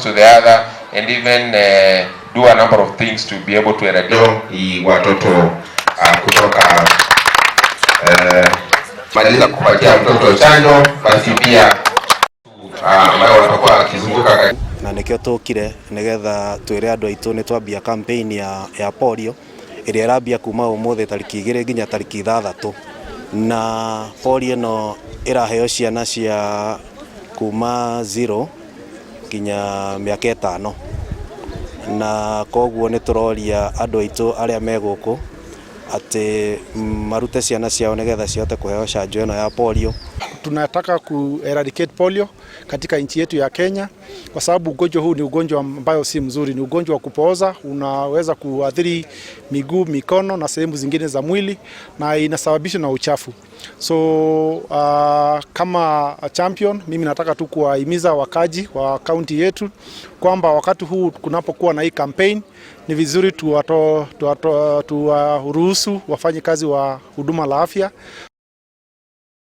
to the other, and even do a number of things to be able to eradicate watoto kutoka maliza kupatia mtoto chanjo, basi pia ambao watakuwa wakizunguka na nikio tukire nigetha twire andu aitu ni twambia campaign ya polio iria irambia kuma umuthi tariki 2 nginya tariki 6, na polio no iraheo ciana cia kuma 0 nginya miaka 5, na koguo ni turoria andu aitu aria meguku ati marute ciana ciao nigetha ciote kuheo chanjo ino ya polio. Tunataka ku-eradicate polio katika nchi yetu ya Kenya kwa sababu ugonjwa huu ni ugonjwa ambao si mzuri, ni ugonjwa wa kupooza, unaweza kuathiri miguu, mikono na sehemu zingine za mwili na inasababishwa na uchafu. So kama champion mimi nataka tu kuwahimiza wakaji wa kaunti yetu kwamba wakati huu kunapokuwa na hii campaign ni vizuri tuwaruhusu wafanye kazi wa huduma la afya